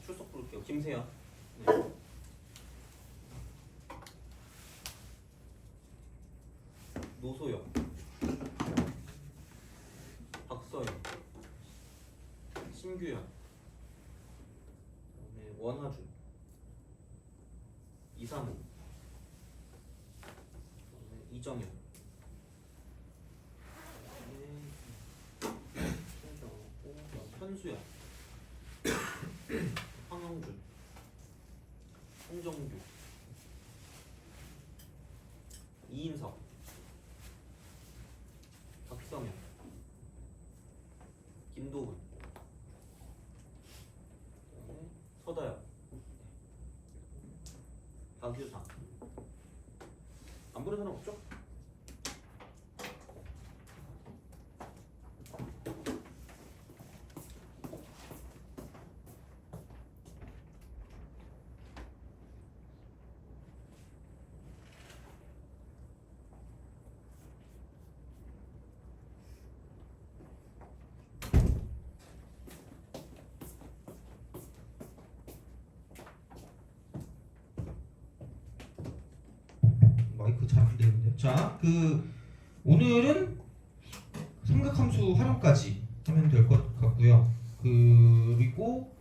출석 부를게요. 김세현. 네. 노소영. 박서영. 신규현. 그다음에 원하준. 이상우. 그다음에 이정현. 현수야. 황영준, 홍정규, 이인석, 박성현, 김도훈, 서다혁, 박유상. 안 부른 사람 없죠? 마이크 잘 안 되는데. 자, 오늘은 삼각함수 활용까지 하면 될 것 같고요. 그리고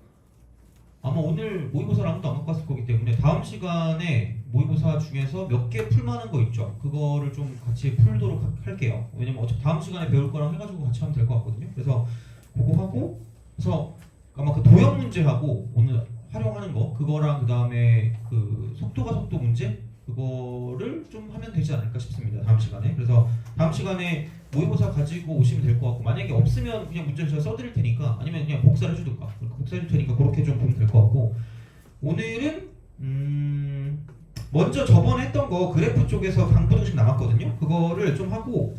아마 오늘 모의고사를 아무도 안 갖고 왔을 거기 때문에 다음 시간에 모의고사 중에서 몇 개 풀만한 거 있죠. 그거를 좀 같이 풀도록 할게요. 왜냐면 어차피 다음 시간에 배울 거랑 해가지고 같이 하면 될 것 같거든요. 그래서 그거 하고, 그래서 아마 그 도형 문제하고 오늘 활용하는 거 그거랑 그 다음에 그 속도가 속도 문제 그거를 좀 하면 되지 않을까 싶습니다. 다음 시간에. 그래서 다음 시간에 모의고사 가지고 오시면 될 것 같고, 만약에 없으면 그냥 문제를 제가 써드릴 테니까, 아니면 그냥 복사를 해주든가, 복사해줄 테니까 그렇게 좀 보면 될 것 같고, 오늘은 먼저 저번에 했던 거 그래프 쪽에서 강부등식 남았거든요. 그거를 좀 하고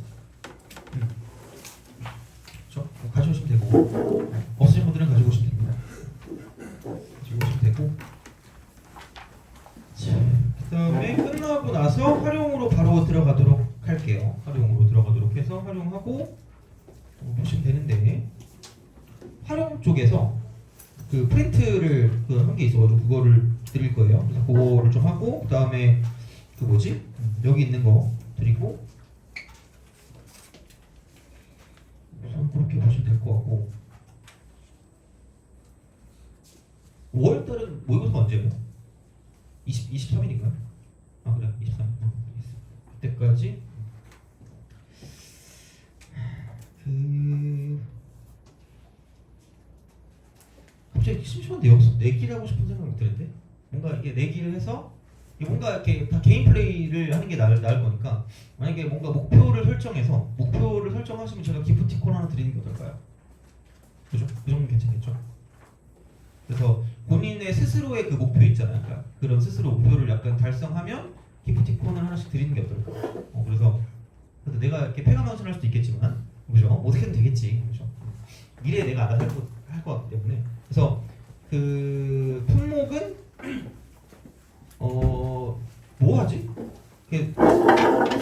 가져오시면 되고, 없으신 분들은 가지고 오시면 됩니다. 가지고 오시면 되고, 그 다음에 끝나고 나서 활용으로 바로 들어가도록 할게요. 활용으로 들어가도록 해서 활용하고 보시면 되는데, 활용 쪽에서 그 프린트를 한 게 있어가지고 그거를 드릴 거예요. 그래서 그거를 좀 하고, 그 다음에 그 뭐지? 여기 있는 거 드리고, 우선 그렇게 보시면 될 것 같고, 5월달은 모의고사가 언제예요? 23일인가요? 아 그래 23일. 그때까지 갑자기 심심한데 여기서 내기를 하고 싶은 생각이 드는데, 뭔가 이게 내기를 해서 뭔가 이렇게 다 개인 플레이를 하는 게 나을 거니까, 만약에 뭔가 목표를 설정하시면 제가 기프티콘 하나 드리는 게 어떨까요? 그죠? 그 정도는 괜찮겠죠? 그래서 본인의 스스로의 그 목표 있잖아요. 그러니까 그런 스스로 목표를 약간 달성하면 기프티콘을 하나씩 드리는 게 어떨까? 그래서 내가 이렇게 폐가망신을 할 수도 있겠지만, 그죠? 어떻게든 되겠지, 그죠? 미래에 내가 알아서 할 것 같기 때문에. 그래서 그 품목은 뭐 하지?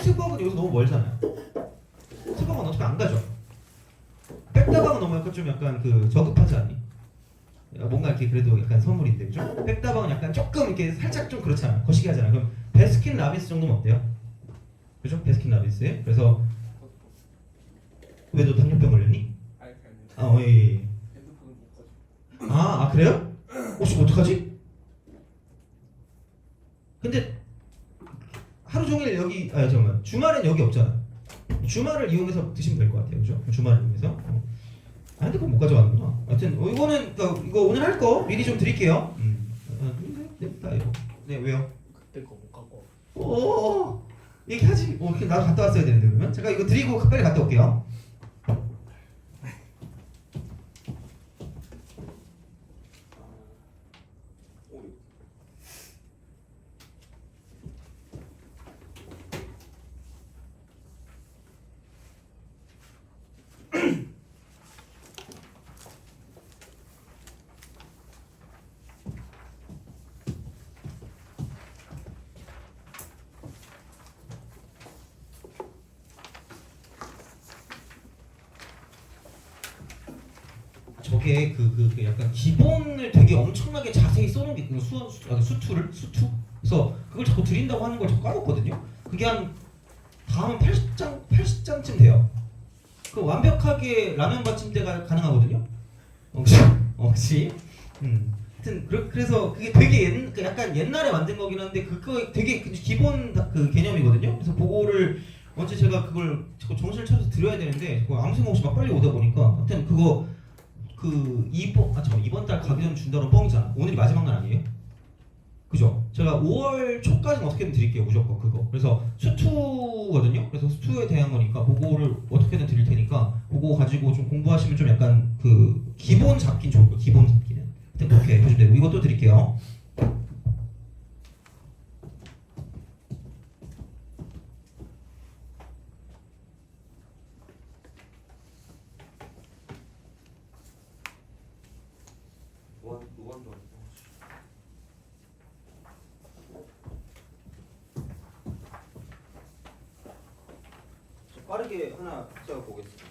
스벅은 여기서 너무 멀잖아요. 스벅은 어차피 안 가죠. 백다방은 너무 약간 좀 약간 저급하지 않니? 뭔가 이렇게 그래도 약간 선물인데, 그죠? 백다방은 약간 조금 이렇게 살짝 좀 그렇잖아. 거시기 하잖아. 그럼 베스킨 라빈스 정도면 어때요? 그죠? 베스킨 라빈스. 그래서 왜 너 당뇨병 걸렸니? 아, 예. 아 그래요? 혹시 어떡하지? 근데 하루 종일 여기, 잠깐만, 주말엔 여기 없잖아. 주말을 이용해서 드시면 될 것 같아요, 그죠? 주말을 이용해서. 핸드폰 못 가져가는구나. 하여튼 이거는 이거 오늘 할 거 미리 좀 드릴게요. 네, 이거. 네, 왜요? 그때 거 못 갖고. 얘기하지. 나도 갔다 왔어야 되는데. 그러면 제가 이거 드리고 빨리 갔다 올게요. 저게 그 약간 기본을 되게 엄청나게 자세히 써놓은 게 있거든요. 수투. 그래서 그걸 자꾸 드린다고 하는 걸 자꾸 까먹거든요. 그게 한 다음은 80장쯤 돼요. 그 완벽하게 라면 받침대가 가능하거든요. 그치? 하여튼 그래서 그게 되게 약간 옛날에 만든 거긴 한데 그거 되게 기본 그 개념이거든요. 그래서 그거를 언제 제가 그걸 자꾸 정신을 차려서 드려야 되는데 그거 아무 생각 없이 막 빨리 오다 보니까 하여튼 그거 이번 달 가기 전 준다는 뻥이잖아. 오늘이 마지막 날 아니에요? 그죠? 제가 5월 초까지는 어떻게든 드릴게요. 무조건 그거. 그래서 수투거든요. 그래서 수투에 대한 거니까 그거를 어떻게든 드릴 테니까 그거 가지고 좀 공부하시면 좀 약간 그 기본 잡긴 좋을 거예요. 기본 잡기는. 하여튼 그렇게 해주면 되고 이것도 드릴게요. 무한도 빠르게 하나 제가 보겠습니다.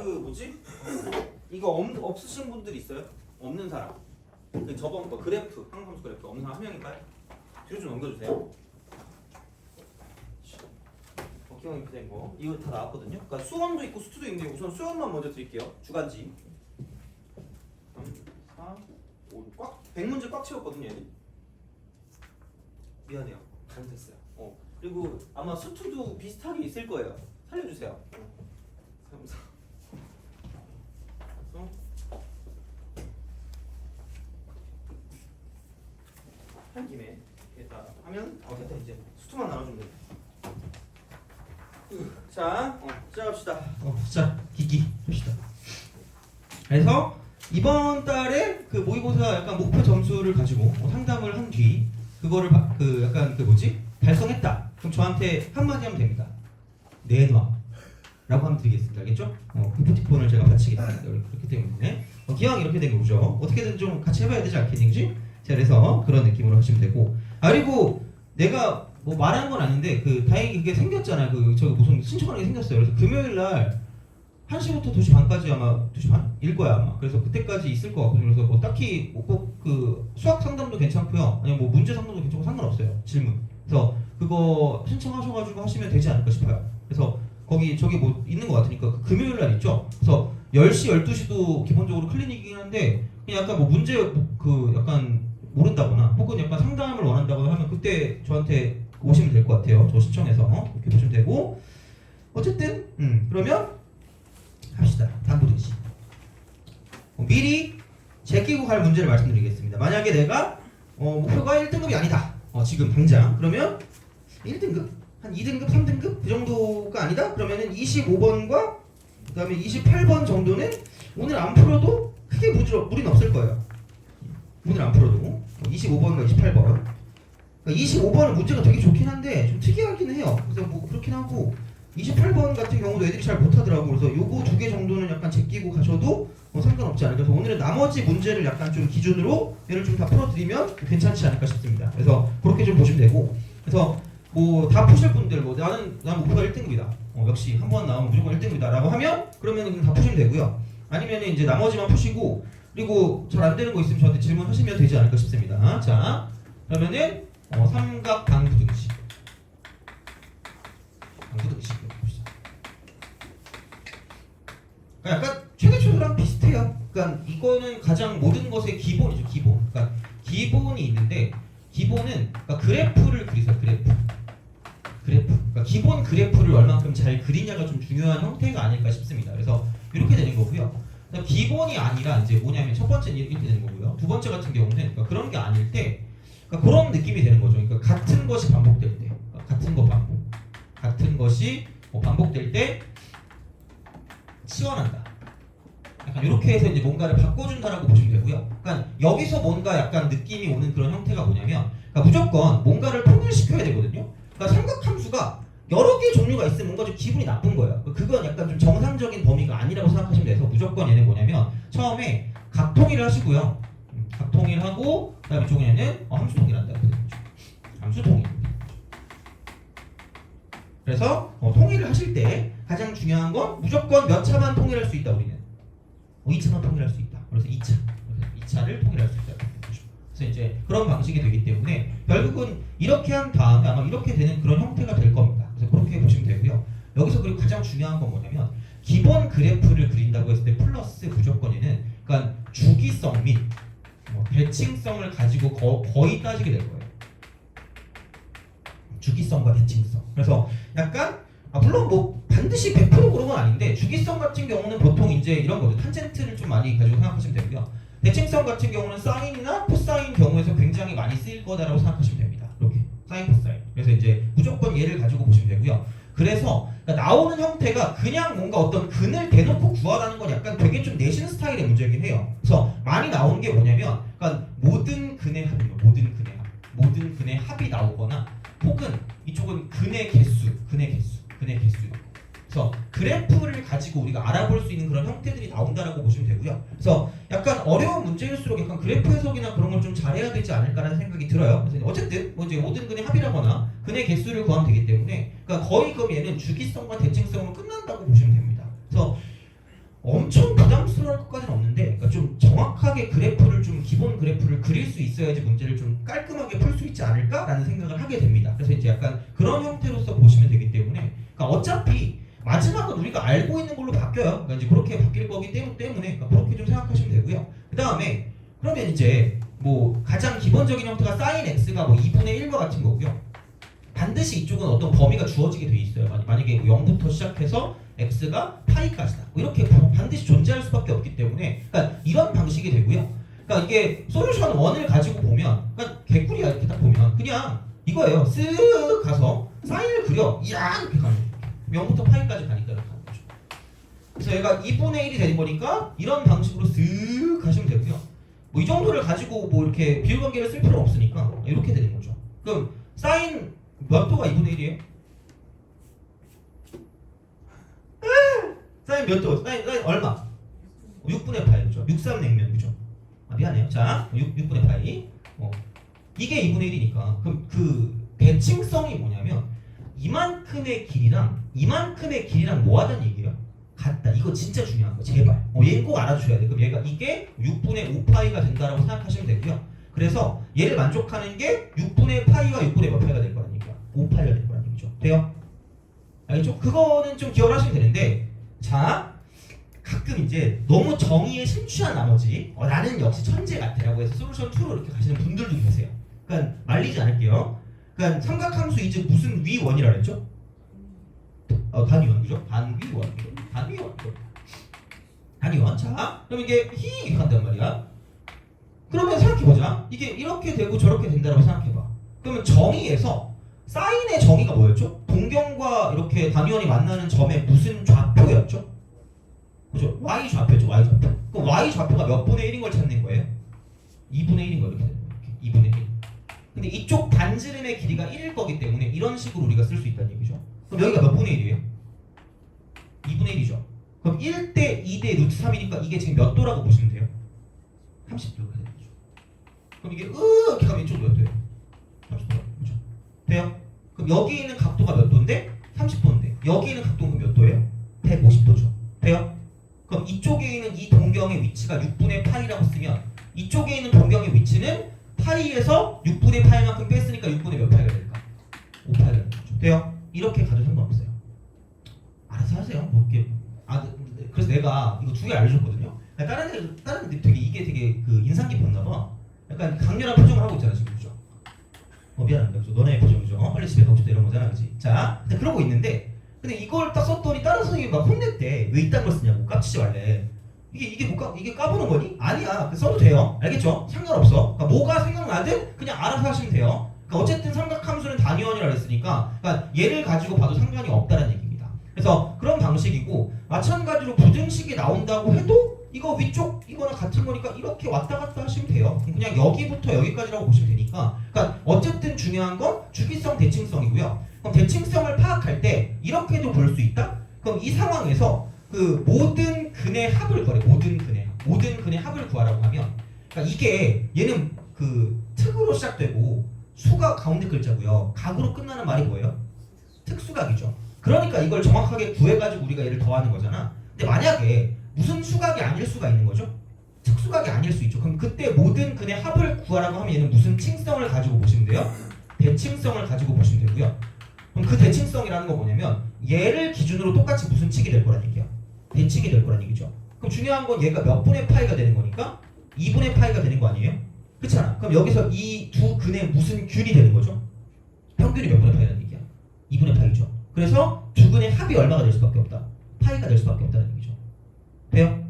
뭐지? 이거 없으신 분들 있어요? 없는 사람. 그 저번 거 그래프, 항상수 그래프 없는 사람 한 명일까요? 뒤로 좀 넘겨주세요. 기왕 이렇게 된 거. 이거 다 나왔거든요. 그러니까 수험도 있고 수투도 있는데 우선 수험만 먼저 드릴게요. 주간지. 3, 4, 5, 꽉 100문제 꽉 채웠거든요, 얘는. 미안해요. 잘못했어요. 그리고 아마 수투도 비슷하게 있을 거예요. 살려주세요. 3, 4. 한 김에 이렇게 다 하면 됐다. 이제 수투만 나눠주면 돼. 자, 시작합시다. 자, 기기 합시다. 그래서 이번 달에 그 모의고사 약간 목표 점수를 가지고 상담을 한 뒤 그거를 그 약간 그 뭐지 달성했다. 그럼 저한테 한마디 하면 됩니다. 내놔. 라고 하면 드리겠습니다. 알겠죠? 기프티콘을 제가 바치겠습니다. 그렇기 때문에 기왕 이렇게 된 거죠. 어떻게든 좀 같이 해봐야 되지 않겠니? 그지? 자, 그래서 그런 느낌으로 하시면 되고 그리고 내가 뭐 말하는 건 아닌데 그 다행히 그게 생겼잖아요. 저 무슨 신청하는 게 생겼어요. 그래서 금요일 날 1시부터 2시 반까지 아마 2시 반일 거야 아마. 그래서 그때까지 있을 것 같거든요. 그래서 뭐 딱히 꼭 그 수학 상담도 괜찮고요. 아니면 뭐 문제 상담도 괜찮고 상관없어요. 질문. 그래서 그거 신청하셔가지고 하시면 되지 않을까 싶어요. 그래서 거기 저기 뭐 있는 것 같으니까 그 금요일 날 있죠. 그래서 10시 12시도 기본적으로 클리닉이긴 한데 그냥 약간 뭐 문제 그 약간 모른다거나 혹은 약간 상담을 원한다거나 하면 그때 저한테 오시면 될 것 같아요. 저 신청해서 이렇게 보시면 되고 어쨌든 그러면 합시다. 당구듯이 미리 제끼고 갈 문제를 말씀드리겠습니다. 만약에 내가 목표가 1등급이 아니다. 지금 당장 그러면 1등급? 한 2등급, 3등급? 그 정도가 아니다? 그러면은 25번과 그 다음에 28번 정도는 오늘 안 풀어도 크게 무리는 없을 거예요. 오늘 안 풀어도 25번과 28번 그러니까 25번은 문제가 되게 좋긴 한데 좀 특이하긴 해요. 그래서 뭐 그렇긴 하고 28번 같은 경우도 애들이 잘 못하더라고. 그래서 요거 2개 정도는 약간 제끼고 가셔도 상관없지 않을까. 그래서 오늘은 나머지 문제를 약간 좀 기준으로 얘를 좀 다 풀어드리면 괜찮지 않을까 싶습니다. 그래서 그렇게 좀 보시면 되고 그래서 뭐 다 푸실 분들 뭐 난 목표가 1등급이다. 역시 한 번 나오면 무조건 1등급이다 라고 하면 그러면 다 푸시면 되고요. 아니면 이제 나머지만 푸시고 그리고 잘 안 되는 거 있으면 저한테 질문하시면 되지 않을까 싶습니다. 자 그러면은 삼각 당구등식 봅시다. 그러니까 약간 최대초도랑 비슷해요. 그러니까 이거는 가장 모든 것의 기본이죠. 기본. 그러니까 기본이 있는데 기본은 그러니까 그래프를 그리세요. 그래프. 그러니까 기본 그래프를 얼만큼 잘 그리냐가 좀 중요한 형태가 아닐까 싶습니다. 그래서 이렇게 되는 거고요. 기본이 아니라 이제 뭐냐면 첫 번째는 이렇게 되는 거고요. 두 번째 같은 경우는 그러니까 그런 게 아닐 때 그러니까 그런 느낌이 되는 거죠. 그러니까 같은 것이 반복될 때, 그러니까 같은 것이 반복될 때 치환한다. 약간 이렇게 해서 이제 뭔가를 바꿔준다라고 보시면 되고요. 그러니까 여기서 뭔가 약간 느낌이 오는 그런 형태가 뭐냐면 그러니까 무조건 뭔가를 통일시켜야 되거든요. 그러니까 삼각함수가 여러 개 종류가 있으면 뭔가 좀 기분이 나쁜 거예요. 그건 약간 좀 정상적인 범위가 아니라고 생각하시면 돼서 무조건 얘는 뭐냐면 처음에 각통일을 하시고요. 각통일하고 그다음에 이쪽에는 함수통일한다. 함수통일. 그래서 통일을 하실 때 가장 중요한 건 무조건 몇 차만 통일할 수 있다. 우리는 2차만 통일할 수 있다. 그래서 2차를 통일할 수 있다. 그래서 이제 그런 방식이 되기 때문에 결국은 이렇게 한 다음에 아마 이렇게 되는 그런 형태가 될 겁니다. 그래서 그렇게 보시면 되고요. 여기서 그리고 가장 중요한 건 뭐냐면 기본 그래프를 그린다고 했을 때 플러스 무조건에는 그러니까 주기성 및 대칭성을 가지고 거의 따지게 될 거예요. 주기성과 대칭성. 그래서 약간 물론 뭐 반드시 100% 그런 건 아닌데 주기성 같은 경우는 보통 이제 이런 거죠. 탄젠트를 좀 많이 가지고 생각하시면 되고요. 대칭성 같은 경우는 사인이나 코사인 경우에서 굉장히 많이 쓰일 거다라고 생각하시면 됩니다. 이렇게 사인, 코사인. 그래서 이제 무조건 얘를 가지고 보시면 되고요. 그래서 나오는 형태가 그냥 뭔가 어떤 근을 대놓고 구하라는 건 약간 되게 좀 내신 스타일의 문제이긴 해요. 그래서 많이 나오는 게 뭐냐면 그러니까 모든 근의 합이요. 모든 근의 합이 나오거나 혹은 이쪽은 근의 개수. 그래서 그래프를 가지고 우리가 알아볼 수 있는 그런 형태들이 나온다라고 보시면 되고요. 그래서 약간 어려운 문제일수록 약간 그래프 해석이나 그런 걸 좀 잘해야 되지 않을까라는 생각이 들어요. 그래서 어쨌든 뭐 이제 모든 근의 합이라거나 근의 개수를 구하면 되기 때문에 그러니까 거의 그럼 얘는 주기성과 대칭성으로 끝난다고 보시면 됩니다. 그래서 엄청 부담스러울 것까지는 없는데 그러니까 좀 정확하게 그래프를 좀 기본 그래프를 그릴 수 있어야지 문제를 좀 깔끔하게 풀 수 있지 않을까라는 생각을 하게 됩니다. 그래서 이제 약간 그런 형태로서 보시면 되기 때문에 그러니까 어차피 마지막은 우리가 알고 있는 걸로 바뀌어요. 그러니까 이제 그렇게 바뀔 거기 때문에 그러니까 그렇게 좀 생각하시면 되고요. 그 다음에 그러면 이제 뭐 가장 기본적인 형태가 sin x가 뭐 2분의 1과 같은 거고요. 반드시 이쪽은 어떤 범위가 주어지게 돼 있어요. 만약에 0부터 시작해서 x가 파이까지다. 뭐 이렇게 반드시 존재할 수밖에 없기 때문에 그러니까 이런 방식이 되고요. 그러니까 이게 솔루션 1을 가지고 보면 그러니까 개꿀이야. 이렇게 딱 보면 그냥 이거예요. 쓱 가서 사인을 그려. 이야 이렇게 가는 거예요. 0부터 파이까지 가니까 이렇게 가는 거죠. 그래서 얘가 2분의 1이 되는 거니까 이런 방식으로 쓱 가시면 되고요. 뭐 이 정도를 가지고 뭐 이렇게 비율관계를 쓸 필요는 없으니까 이렇게 되는 거죠. 그럼 사인 몇 도가 2분의 1이에요? 사인 몇 도? 사인 얼마? 6분의 파이 그죠? 63냉면 그죠? 아 미안해요. 자 6분의 파이 이게 2분의 1이니까 그럼 그 대칭성이 뭐냐면 이만큼의 길이랑 뭐 하자는 얘기예요? 같다. 이거 진짜 중요한 거 제발 얘는 꼭 알아주셔야 돼. 그럼 얘가 이게 6분의 5파이가 된다라고 생각하시면 되고요. 그래서 얘를 만족하는 게 6분의 파이와 6분의 몇 파이가 될 거라는 얘기야. 5파이가 될 거라는 얘기죠. 돼요? 알겠죠? 그거는 좀 기억을 하시면 되는데 자 가끔 이제 너무 정의에 심취한 나머지 나는 역시 천재 같아라고 해서 솔루션 2로 이렇게 가시는 분들도 계세요. 그러니까 말리지 않을게요. 그러니까 삼각함수 이제 무슨 위원이라 그랬죠? 단위원 그죠? 단위원 자 그럼 이게 이렇게 간단 말이야. 그러면 생각해보자. 이게 이렇게 되고 저렇게 된다고 생각해봐. 그러면 정의에서 사인의 정의가 뭐였죠? 동경과 이렇게 단위원이 만나는 점의 무슨 좌표였죠? 그죠? y 좌표죠. y 좌표. 그럼 y 좌표가 몇 분의 1인 걸 찾는 거예요? 2분의 1인 거 이렇게 되는 거예요. 2분의 1. 근데 이쪽 반지름의 길이가 1일 거기 때문에 이런 식으로 우리가 쓸 수 있다는 얘기죠. 그럼 여기가 몇 분의 1이에요? 2분의 1이죠. 그럼 1대 2대 루트 3이니까 이게 지금 몇 도라고 보시면 돼요? 30도 이렇게 되는 거죠. 그럼 이게 이렇게 가면 이쪽 몇 도예요? 30도. 그렇죠? 돼요? 그럼 여기 있는 각도가 몇 도인데? 30도인데 여기 있는 각도는 몇 도예요? 150도죠. 돼요? 그럼 이쪽에 있는 이 동경의 위치가 6분의 파이라고 쓰면 이쪽에 있는 동경의 위치는 파이에서 6분의 파이만큼 뺐으니까 6분의 몇 파이가 될까? 5파이가 되는 거죠. 돼요? 이렇게 가도 상관없어요. 알아서 하세요. 뭐 이렇게 그래서 내가 이거 2개 알려줬거든요. 다른 애들 되게 이게 되게 그 인상 깊었나 봐. 약간 강렬한 표정을 하고 있잖아 지금 그죠? 미안합니다. 그죠? 너네 표정이죠. 빨리 집에 가고 싶다 이런 거잖아, 그지? 자, 근데 그러고 있는데 근데 이걸 딱 썼더니 다른 선생님이 막 혼냈대. 왜 이딴 걸 쓰냐고. 깝치지 말래. 이게 까보는 거니? 아니야. 써도 돼요. 알겠죠? 상관없어. 그러니까 뭐가 생각나든 그냥 알아서 하시면 돼요. 그러니까 어쨌든 삼각함수는 단위원이라고 했으니까 그러니까 얘를 가지고 봐도 상관이 없다는 얘기입니다. 그래서 그런 방식이고 마찬가지로 부등식이 나온다고 해도 이거 위쪽 이거랑 같은 거니까 이렇게 왔다 갔다 하시면 돼요. 그냥 여기부터 여기까지라고 보시면 되니까 그러니까 어쨌든 중요한 건 주기성 대칭성이고요. 그럼 대칭성을 파악할 때 이렇게도 볼 수 있다? 그럼 이 상황에서 그 모든 근의 합을 구하래. 모든 근의 합을 구하라고 하면 그러니까 이게 얘는 그 특으로 시작되고 수가 가운데 글자고요. 각으로 끝나는 말이 뭐예요? 특수각이죠. 그러니까 이걸 정확하게 구해가지고 우리가 얘를 더하는 거잖아. 근데 만약에 무슨 수각이 아닐 수가 있는 거죠? 특수각이 아닐 수 있죠. 그럼 그때 모든 근의 합을 구하라고 하면 얘는 무슨 칭성을 가지고 보시면 돼요? 대칭성을 가지고 보시면 되고요. 그럼 그 대칭성이라는 거 뭐냐면 얘를 기준으로 똑같이 무슨 칙이 될 거란 얘기야? 대칭이 될 거란 얘기죠. 그럼 중요한 건 얘가 몇 분의 파이가 되는 거니까 2분의 파이가 되는 거 아니에요? 그렇잖아. 그럼 여기서 이 두 근의 무슨 균이 되는 거죠? 평균이 몇 분의 파이라는 얘기야? 2분의 파이죠. 그래서 두 근의 합이 얼마가 될 수밖에 없다? 파이가 될 수밖에 없다는 얘기죠. 돼요?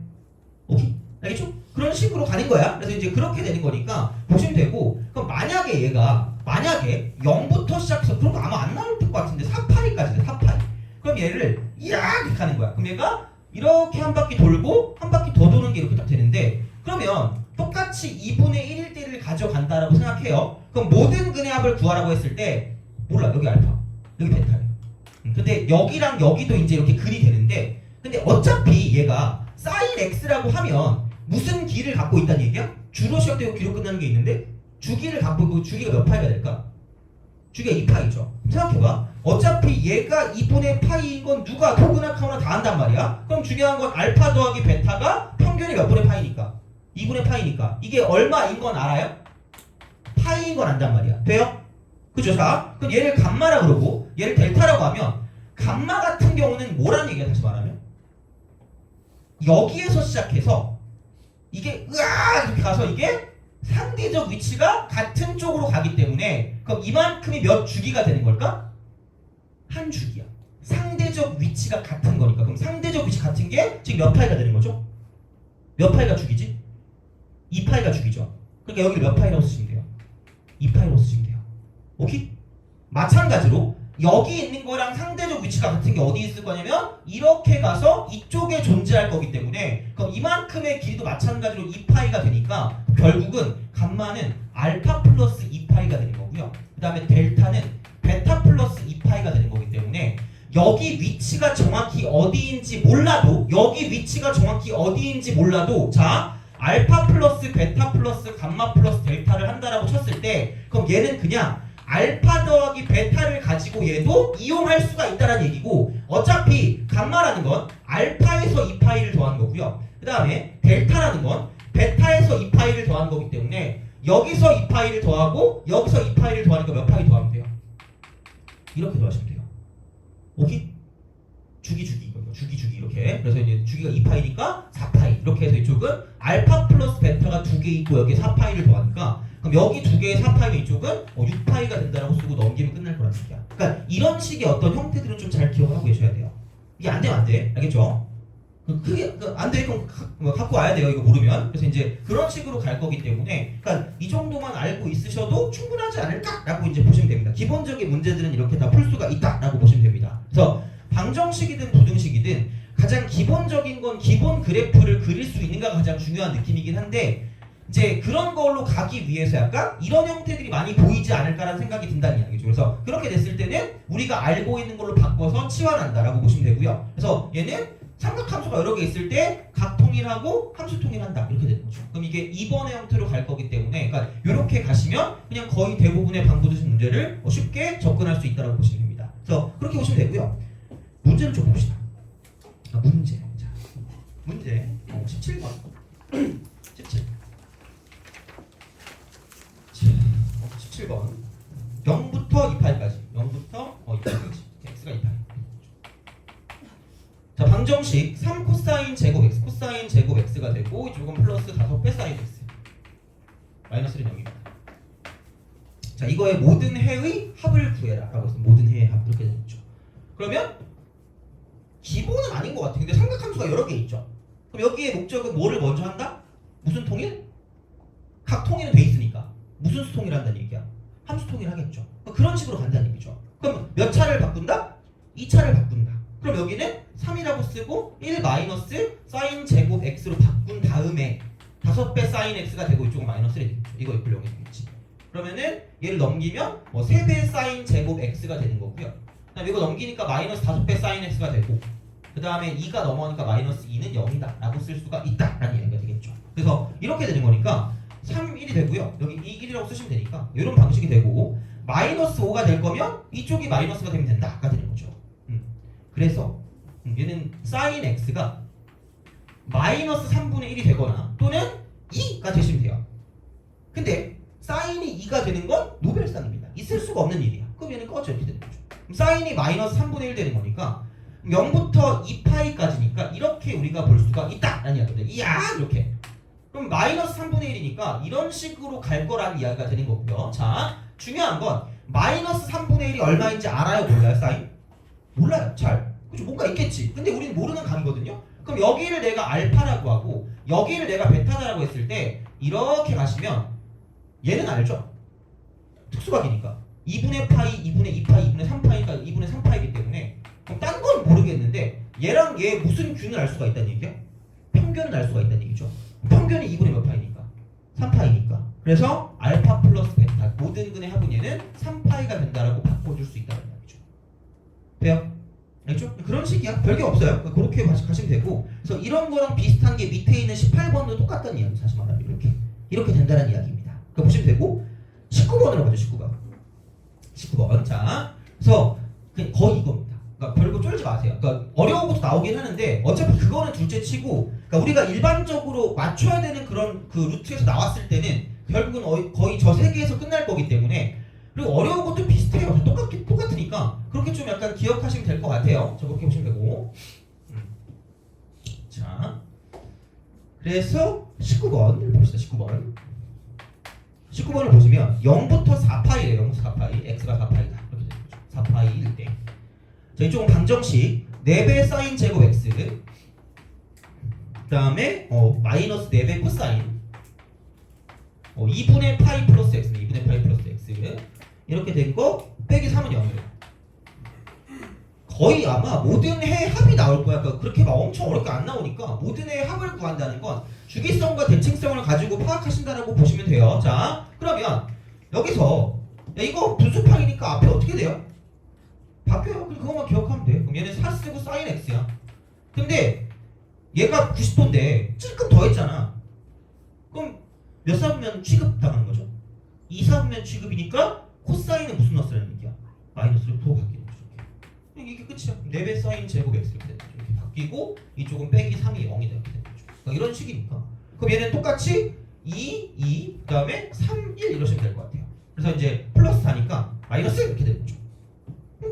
오케이? 알겠죠? 그런 식으로 가는 거야. 그래서 이제 그렇게 되는 거니까 보시면 되고 그럼 만약에 얘가 0부터 시작해서 그런 거 아마 안 나올 것 같은데 4파이까지 돼. 4파이. 그럼 얘를 이렇게 가는 거야. 그럼 얘가 이렇게 한 바퀴 돌고 한 바퀴 더 도는 게 이렇게 딱 되는데 그러면 똑같이 2분의 1일 때를 가져간다라고 생각해요. 그럼 모든 근의 합을 구하라고 했을 때 몰라. 여기 알파, 여기 베타예요. 근데 여기랑 여기도 이제 이렇게 근이 되는데 근데 어차피 얘가 사인 x라고 하면 무슨 기를 갖고 있다는 얘기야? 주로 시작되고 기로 끝나는 게 있는데 주기를 갖고 있고 주기가 몇 파이가 될까? 주기가 2파이죠. 생각해봐. 어차피 얘가 2분의 파이인 건 누가 도그나 카우나 다 한단 말이야. 그럼 중요한 건 알파 더하기 베타가 평균이 몇 분의 파이니까 2분의 파이니까 이게 얼마인 건 알아요? 파이인 건 안단 말이야. 돼요? 그죠? 자, 그럼 얘를 감마라 그러고 얘를 델타라고 하면 감마 같은 경우는 뭐라는 얘기야? 다시 말하면 여기에서 시작해서 이게 이렇게 가서 이게 상대적 위치가 같은 쪽으로 가기 때문에 그럼 이만큼이 몇 주기가 되는 걸까? 한 주기야. 상대적 위치가 같은 거니까. 그럼 상대적 위치 같은 게 지금 몇 파이가 되는 거죠? 몇 파이가 주기지? 2파이가 주기죠. 그러니까 여기를 몇 파이라고 쓰시면 돼요? 2파이라고 쓰시면 돼요. 오케이? 마찬가지로 여기 있는 거랑 상대적 위치가 같은 게 어디 있을 거냐면 이렇게 가서 이쪽에 존재할 거기 때문에 그럼 이만큼의 길이도 마찬가지로 2파이가 되니까 결국은 감마는 알파 플러스 2파이가 되는 거고요. 그 다음에 델타는 베타 플러스 2파이가 되는 거기 때문에 여기 위치가 정확히 어디인지 몰라도 자 알파 플러스 베타 플러스 감마 플러스 델타를 한다라고 쳤을 때 그럼 얘는 그냥 알파 더하기 베타를 가지고 얘도 이용할 수가 있다는 얘기고 어차피 감마라는 건 알파에서 2파이를 더하는 거고요. 그 다음에 델타라는 건 베타에서 2파이를 더하는 거기 때문에 여기서 2파이를 더하고 여기서 2파이를 더하니까 몇 파이 더하면 돼요? 이렇게 더하시면 돼요. 오케이? 주기 이거죠. 주기 이렇게. 그래서 이제 주기가 2파이니까 4파이. 이렇게 해서 이쪽은 알파 플러스 베타가 2개 있고 여기에 4파이를 더하니까 그럼 여기 2개의 4파이면 이쪽은 6파이가 된다라고 쓰고 넘기면 끝날 거란 얘기야. 그러니까 이런 식의 어떤 형태들은 좀 잘 기억하고 계셔야 돼요. 이게 안 되면 안 돼. 알겠죠? 그게 안 돼. 그럼 갖고 와야 돼요. 이거 모르면. 그래서 이제 그런 식으로 갈 거기 때문에 그러니까 이 정도만 알고 있으셔도 충분하지 않을까라고 이제 보시면 됩니다. 기본적인 문제들은 이렇게 다 풀 수가 있다라고 보시면 됩니다. 그래서 방정식이든 부등식이든 가장 기본적인 건 기본 그래프를 그릴 수 있는가가 가장 중요한 느낌이긴 한데 이제 그런 걸로 가기 위해서 약간 이런 형태들이 많이 보이지 않을까라는 생각이 든다는 이야기죠. 그래서 그렇게 됐을 때는 우리가 알고 있는 걸로 바꿔서 치환한다라고 보시면 되고요. 그래서 얘는 삼각함수가 여러 개 있을 때 각통일하고 함수통일한다 이렇게 되는 거죠. 그럼 이게 2번의 형태로 갈 거기 때문에 그러니까 이렇게 가시면 그냥 거의 대부분의 방부두식 문제를 쉽게 접근할 수 있다고 보시면 됩니다. 그래서 그렇게 보시면 되고요. 문제를 좀 봅시다. 문제. 자, 문제 17번. 17. 17번. 0부터 2파이까지. 0부터 2파이까지. x가 2파이. 자, 방정식 3 코사인 제곱 x 코사인 제곱 x가 되고 이쪽은 플러스 5배 사인 x. 마이너스는 0입니다. 자, 이거의 모든 해의 합을 구해라라고 해서 모든 해의 합 이렇게 되죠. 그러면 기본은 아닌 것 같아. 근데 삼각함수가 여러 개 있죠. 그럼 여기에 목적은 뭐를 먼저 한다? 무슨 통일? 각통일은 돼 있으니까 무슨 수통일 한다는 얘기야? 함수통일 하겠죠. 그런 식으로 간다는 얘기죠. 그럼 몇 차를 바꾼다? 2차를 바꾼다. 그럼 여기는 3이라고 쓰고 1 마이너스 사인 제곱 x로 바꾼 다음에 5배 사인 x가 되고 이쪽은 마이너스를 되겠죠. 이거 이끌려오게 되겠지. 그러면은 얘를 넘기면 3배 사인 제곱 x가 되는 거고요. 그다음 이거 넘기니까 마이너스 5배 사인 x가 되고 그 다음에 2가 넘어가니까 마이너스 2는 0이다 라고 쓸 수가 있다 라는 얘기가 되겠죠. 그래서 이렇게 되는 거니까 3, 1이 되고요. 여기 2, 1이라고 쓰시면 되니까 이런 방식이 되고 마이너스 5가 될 거면 이쪽이 마이너스가 되면 된다가 되는 거죠. 그래서 얘는 사인 x가 마이너스 3분의 1이 되거나 또는 2가 되시면 돼요. 근데 사인이 2가 되는 건 노벨상입니다. 있을 수가 없는 일이야. 그럼 얘는 꺼져 이렇게 되는 거죠. 그럼 사인이 마이너스 3분의 1 되는 거니까 0부터 2파이까지니까 이렇게 우리가 볼 수가 있다라는 이야기입니다. 이야 이렇게. 그럼 마이너스 3분의 1이니까 이런 식으로 갈 거라는 이야기가 되는 거고요. 자, 중요한 건 마이너스 3분의 1이 얼마인지 알아요? 몰라요? 사인? 몰라요. 잘. 그죠? 뭔가 있겠지. 근데 우리는 모르는 감이거든요. 그럼 여기를 내가 알파라고 하고 여기를 내가 베타다라고 했을 때 이렇게 가시면 얘는 알죠? 특수각이니까 2분의 파이, 2분의 2파이, 2분의 3파이가 2분의 3파이기 때문에 그럼 딴 건 모르겠는데 얘랑 얘 무슨 균을 알 수가 있다는 얘기야? 평균을 알 수가 있다는 얘기죠. 평균이 2분의 몇 파이니까? 3파이니까. 그래서 알파 플러스 베타 모든 근의 합은 얘는 3파이가 된다라고 바꿔줄 수 있다는 얘기죠. 돼요? 알죠? 그런 식이야. 별게 없어요. 그렇게 가시면 되고. 그래서 이런 거랑 비슷한 게 밑에 있는 18번도 똑같다는 이야기. 사실 말하면 이렇게 된다는 이야기입니다. 그거 보시면 되고 19번으로 가죠. 19번. 자, 그래서 거의 이겁니다. 그러니까 별거 쫄지 마세요. 그러니까 어려운 것도 나오긴 하는데 어차피 그거는 둘째치고, 그러니까 우리가 일반적으로 맞춰야 되는 그런 그 루트에서 나왔을 때는 결국은 거의 저 세 개에서 끝날 거기 때문에, 그리고 어려운 것도 비슷해요. 똑같으니까 그렇게 좀 약간 기억하시면 될 것 같아요. 저 그렇게 보시면 되고. 자, 그래서 19번 봅시다. 19번을 보시면 0부터 4파이래요. 0부터 4파이. x가 4파이다. 이렇게 되는 거죠. 4파이일 때. 자, 이쪽은 방정식 4배 사인 제곱 x, 그 다음에 마이너스 4배 코사인 2분의 파이 플러스 x네. 2분의 파이 플러스 x 이렇게 된 거 빼기 3은 0이래요. 거의 아마 모든 해 합이 나올 거야. 그러니까 그렇게 막 엄청 어렵게 안 나오니까 모든 해 합을 구한다는 건 주기성과 대칭성을 가지고 파악하신다라고 보시면 돼요. 자, 그러면 여기서 야, 이거 분수파이니까 앞에 어떻게 돼요? 바뀌어요. 그럼 그것만 기억하면 돼. 그럼 얘는 4 쓰고 사인 x야. 근데 얘가 90도인데 찔끔 더했잖아. 그럼 몇 사분면 취급 당하는 거죠? 2 사분면 취급이니까 코사인은 무슨 넣었으라는 얘기야? 마이너스로 도 바뀌는 거죠. 이게 끝이야. 4배 사인 제곱 x 이렇게 되는 거죠. 이렇게 바뀌고 이쪽은 빼기 3이 0이 되게 되는 거죠. 그러니까 이런 식이니까. 그럼 얘는 똑같이 2, 그 다음에 3, 1 이러시면 될 것 같아요. 그래서 이제 플러스 4니까 마이너스 이렇게 되는 거죠.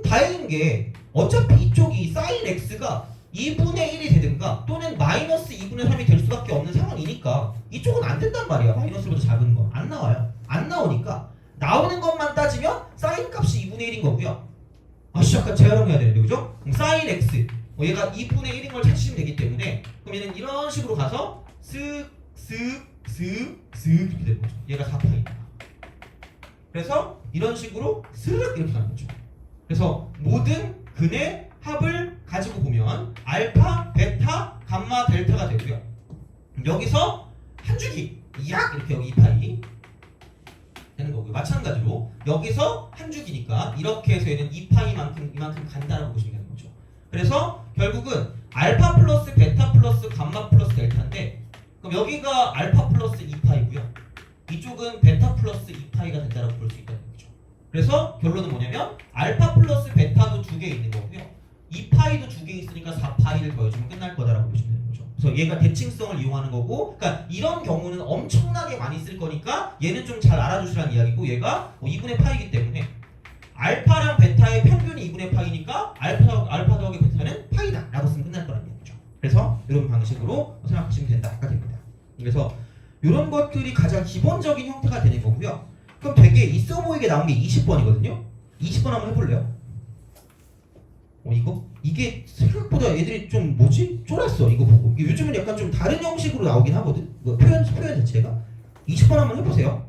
다행인 게 어차피 이쪽이 사인 x가 2분의 1이 되든가 또는 마이너스 2분의 3이 될 수밖에 없는 상황이니까 이쪽은 안 된단 말이야. 마이너스보다 작은 거 안 나와요. 안 나오니까 나오는 것만 따지면 사인 값이 2분의 1인 거고요. 아씨 아까 재활용해야 되는데 그죠? 그럼 사인 x 얘가 2분의 1인 걸 찾으시면 되기 때문에 그럼 얘는 이런 식으로 가서 쓱쓱쓱쓱 이렇게 되는 거죠. 얘가 4파이니까. 그래서 이런 식으로 쓱 이렇게 가는 거죠. 그래서 모든 근의 합을 가지고 보면 알파, 베타, 감마, 델타가 되고요. 여기서 한 주기 약 이렇게 여기 2파이 되는 거고요. 마찬가지로 여기서 한 주기니까 이렇게 해서 얘는 2파이만큼 이만큼 간다라고 보시면 되는 거죠. 그래서 결국은 알파 플러스 베타 플러스 감마 플러스 델타인데 그럼 여기가 알파 플러스 2파이고요. 이쪽은 베타 플러스 2파이가 된다라고 볼 수 있다는 거죠. 그래서 결론은 뭐냐면 알파 플러스 베타도 2개 있는 거고요. 2파이도 2개 있으니까 4파이를 더해주면 끝날 거다라고 보시면 되는 거죠. 그래서 얘가 대칭성을 이용하는 거고, 그러니까 이런 경우는 엄청나게 많이 쓸 거니까 얘는 좀 잘 알아주시라는 이야기고, 얘가 2분의 파이기 때문에 알파랑 베타의 평균이 2분의 파이니까 알파 더하기 베타는 파이다라고 쓰면 끝날 거라는 얘기죠. 그래서 이런 방식으로 생각하시면 된다가 됩니다. 그래서 이런 것들이 가장 기본적인 형태가 되는 거고요. 그럼 되게 있어 보이게 나온 게 20번이거든요. 20번 한번 해볼래요? 이게 생각보다 애들이 좀 뭐지? 쫄았어 이거 보고. 이게 요즘은 약간 좀 다른 형식으로 나오긴 하거든. 표현 자체가. 20번 한번 해보세요.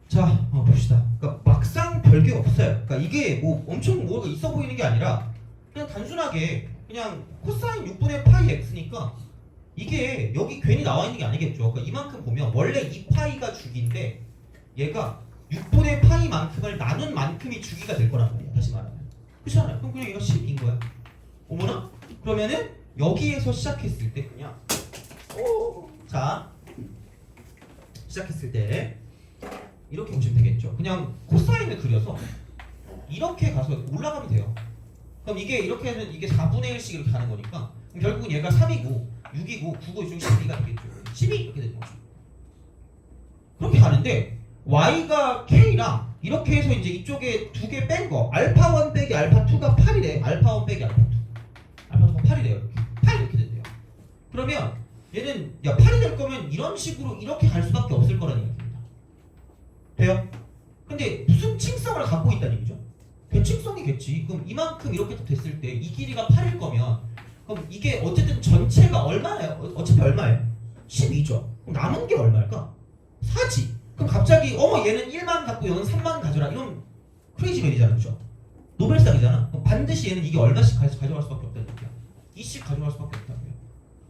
자, 봅시다. 그러니까 막상 별게 없어요. 그러니까 이게 뭐 엄청 뭐가 있어 보이는 게 아니라 그냥 단순하게 그냥 코사인 6분의 파이 x니까 이게 여기 괜히 나와 있는 게 아니겠죠. 그러니까 이만큼 보면 원래 2파이가 주기인데 얘가 6분의 파이만큼을 나눈 만큼이 주기가 될 거란 말이야. 다시 말하면. 그렇지 않아요? 그럼 그냥 얘가 10인 거야. 어머나? 그러면은 여기에서 시작했을 때 그냥 자 시작했을 때 이렇게 보시면 되겠죠. 그냥 코사인을 그려서 이렇게 가서 올라가면 돼요. 그럼 이게 이렇게 하면 이게 4분의 1씩 이렇게 가는 거니까 그럼 결국은 얘가 3이고 6이고 9고 이쪽 12가 되겠죠. 12 이렇게 되는 거죠. 그렇게 가는데 y가 k랑 이렇게 해서 이제 이쪽에 두 개 뺀 거 알파 1 빼기 알파 2가 8이래. 알파 1 빼기 알파 2 알파 2가 8이래요. 이렇게 8 이렇게 된대요. 그러면 얘는 야 8이 될 거면 이런 식으로 이렇게 갈 수밖에 없을 거라는 얘기입니다. 돼요? 근데 무슨 칭성을 갖고 있다는 얘기죠? 대칭성이겠지. 그럼 이만큼 이렇게 됐을 때 이 길이가 8일 거면 그럼 이게 어쨌든 전체가 얼마예요? 어차피 얼마예요? 12죠. 그럼 남은 게 얼마일까? 4지. 그럼 갑자기 얘는 1만 갖고 얘는 3만 가져라 이런 크레이지맨이잖아, 그죠? 노벨상이잖아. 그럼 반드시 얘는 이게 얼마씩 가져갈 수밖에 없다는 얘기야. 2씩 가져갈 수밖에 없다고요.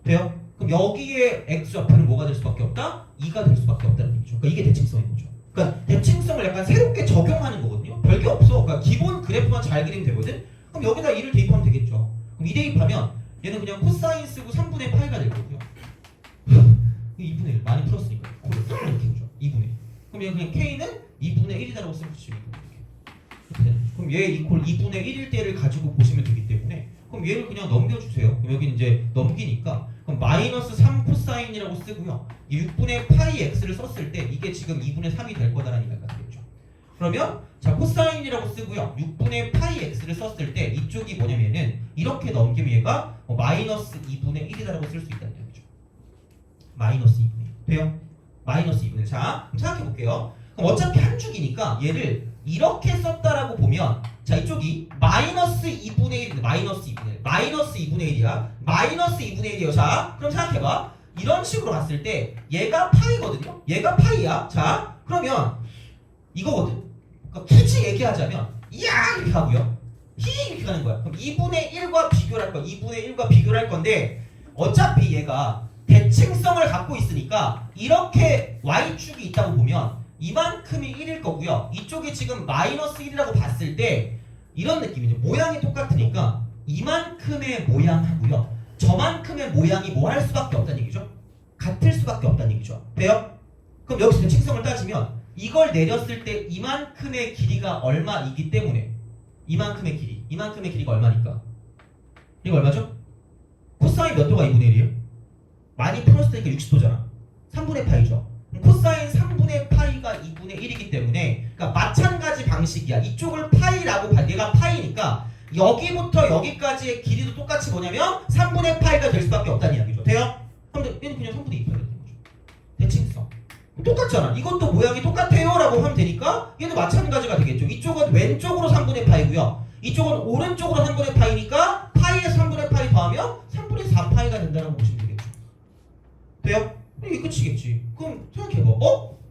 돼요? 그럼 여기에 x좌표는 뭐가 될 수밖에 없다? 2가 될 수밖에 없다는 얘기죠. 그러니까 이게 대칭성인 거죠. 그러니까 대칭성을 약간 새롭게 적용하는 거거든요. 별게 없어. 그러니까 기본 그래프만 잘 그리면 되거든. 그럼 여기다 2를 대입하면 되겠죠. 그럼 2 대입하면 얘는 그냥 코사인 쓰고 3분의 파이가 될 거고요. 2분의 1 많이 풀었으니까 이렇게 보죠. 2분의 1. 그럼 얘 그냥 k는 2분의 1이다라고 쓰면 되죠. 그럼 얘 이퀄 2분의 1일 때를 가지고 보시면 되기 때문에 그럼 얘를 그냥 넘겨주세요. 그럼 여기 이제 넘기니까 그럼 마이너스 3 코사인이라고 쓰고요. 이 6분의 파이 x를 썼을 때 이게 지금 2분의 3이 될 거다라는 얘기가 되겠죠. 그러면 자 코사인이라고 쓰고요. 6분의 파이 x를 썼을 때 이쪽이 뭐냐면은 이렇게 넘기면 얘가 마이너스 2분의 1이다라고 쓸 수 있다는 얘기죠. 마이너스 2분의 1 돼요? 마이너스 2분의 1. 자 그럼 생각해 볼게요. 그럼 어차피 한 축이니까 얘를 이렇게 썼다라고 보면 자 이쪽이 마이너스 2분의 1인데 마이너스 2분의 1 마이너스 2분의 1이야 마이너스 2분의 1이요. 자 그럼 생각해봐. 이런 식으로 갔을 때 얘가 파이거든요. 얘가 파이야. 자 그러면 이거거든. 그러니까 굳이 얘기하자면 이야 이렇게 하고요. 히 이렇게 가는 거야. 그럼 2분의 1과 비교를 할 거야. 2분의 1과 비교를 할 건데 어차피 얘가 대칭성을 갖고 있으니까 이렇게 y축이 있다고 보면 이만큼이 1일 거고요. 이쪽이 지금 마이너스 1이라고 봤을 때 이런 느낌이죠. 모양이 똑같으니까 이만큼의 모양하고요. 저만큼의 모양이 뭐 할 수밖에 없다는 얘기죠. 같을 수밖에 없다는 얘기죠. 돼요? 그럼 여기서 대칭성을 따지면 이걸 내렸을 때 이만큼의 길이가 얼마이기 때문에 이만큼의 길이가 얼마니까? 이거 얼마죠? 코사인 몇 도가 2분의 1이에요? 많이 풀었을 때니까 60도잖아. 3분의 파이죠. 코사인 3분의 파이가 2분의 1이기 때문에 그러니까 마찬가지 방식이야. 이쪽을 파이라고 얘가 파이니까 여기부터 여기까지의 길이도 똑같이 뭐냐면 3분의 파이가 될 수밖에 없다는 이야기죠. 돼요? 그럼 얘는 그냥 3분의 2파이가 되는 거죠. 대칭성. 똑같잖아. 이것도 모양이 똑같아요 라고 하면 되니까 얘도 마찬가지가 되겠죠. 이쪽은 왼쪽으로 3분의 파이고요. 이쪽은 오른쪽으로 3분의 파이니까 파이에 3분의 파이 더하면 3분의 4파이가 된다고 보시면 되겠죠. 돼요? 이게 끝이겠지. 그럼 생각해봐.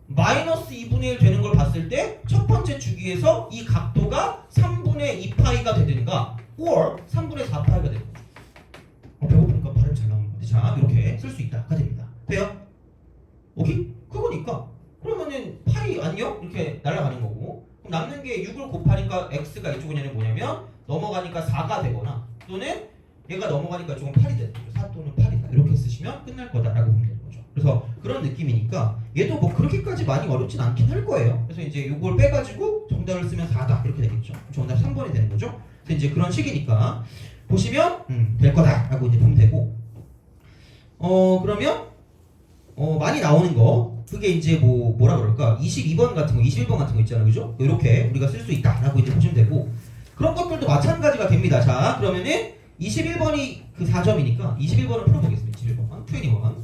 마이너스 2분의 1 되는 걸 봤을 때 첫 번째 주기에서 이 각도가 3분의 2파이가 되든가 or 3분의 4파이가 되는 거죠. 배고프니까 발음 잘 나오는 건데 자 이렇게 쓸 수 있다가 됩니다. 돼요? 오케이? 그거니까 그러면은 파이 아니요? 이렇게 날아가는 거고 그럼 남는 게 6을 곱하니까 x가 이쪽은 얘는 뭐냐면 넘어가니까 4가 되거나 또는 얘가 넘어가니까 이쪽은 8이 되는 거죠. 4 또는 8이다. 이렇게 쓰시면 끝날 거다라고 보면 되는 거죠. 그래서 그런 느낌이니까 얘도 뭐 그렇게까지 많이 어렵진 않긴 할 거예요. 그래서 이제 요걸 빼가지고 정답을 쓰면 4다 이렇게 되겠죠. 정답 3번이 되는 거죠. 그래서 이제 그런 식이니까 보시면 될 거다라고 이제 보면 되고 그러면 많이 나오는 거 그게 이제 뭐라 그럴까 22번 같은 거 21번 같은 거 있잖아요. 그죠? 이렇게 우리가 쓸 수 있다라고 이제 보시면 되고 그런 것들도 마찬가지가 됩니다. 자 그러면은 21번이 그 4점이니까 21번을 풀어보겠습니다. 21번 21번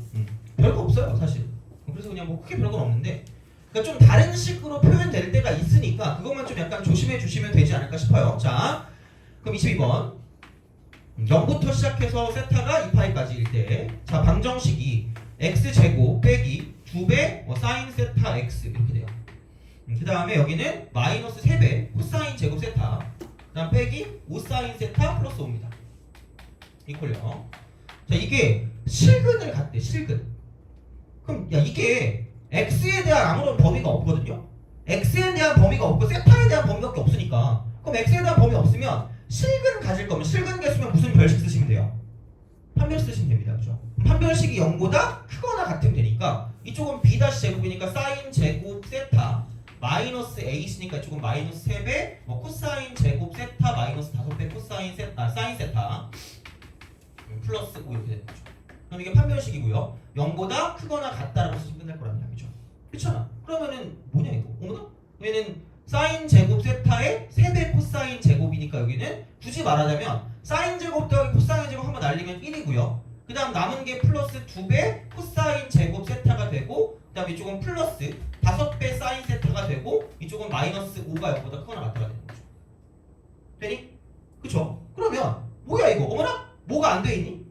별거 없어요 사실. 그래서 그냥 뭐 크게 별건 없는데 그러니까 좀 다른 식으로 표현될 때가 있으니까 그것만 좀 약간 조심해 주시면 되지 않을까 싶어요. 자 그럼 22번 0부터 시작해서 세타가 2파이까지일 때 자 방정식이 x제곱 빼기 2배 사인 세타 x 이렇게 돼요. 그 다음에 여기는 마이너스 3배 코사인 제곱 세타 그 다음 빼기 5사인 세타 플러스 5입니다. 이퀄요. 자 이게 실근을 갖대 실근. 그럼 야 이게 x에 대한 아무런 범위가 없거든요. x에 대한 범위가 없고 세타에 대한 범위밖에 없으니까 그럼 x에 대한 범위 없으면 실근 가질 거면 실근 개수면 무슨 별식 쓰시면 돼요? 판별 쓰시면 됩니다. 그죠? 판별식이 0보다 크거나 같으면 되니까 이쪽은 b 제곱이니까 사인 제곱 세타 마이너스 a시니까 이쪽은 마이너스 3배 코사인 제곱 세타 마이너스 5배 코사인 세타 사인 세타 플러스 5 이렇게 되는 거죠. 그럼 이게 판별식이고요. 0보다 크거나 같다라고 쓰시면 끝날 거라는 이야기죠. 그렇잖아. 그러면은 뭐냐 이거? 어머나? 얘는 사인 제곱 세타의 3배 코사인 제곱이니까 여기는 굳이 말하자면 사인 제곱 더하기 코사인 제곱 한번 날리면 1이고요. 그 다음 남은 게 플러스 2배 코사인 제곱 세타가 되고 그 다음 이쪽은 플러스 5배 사인 세타가 되고 이쪽은 마이너스 5가 0보다 크거나 같다가 되는 거죠. 되니? 그쵸? 그러면 뭐야 이거? 어머나? 뭐가 안 돼 있니?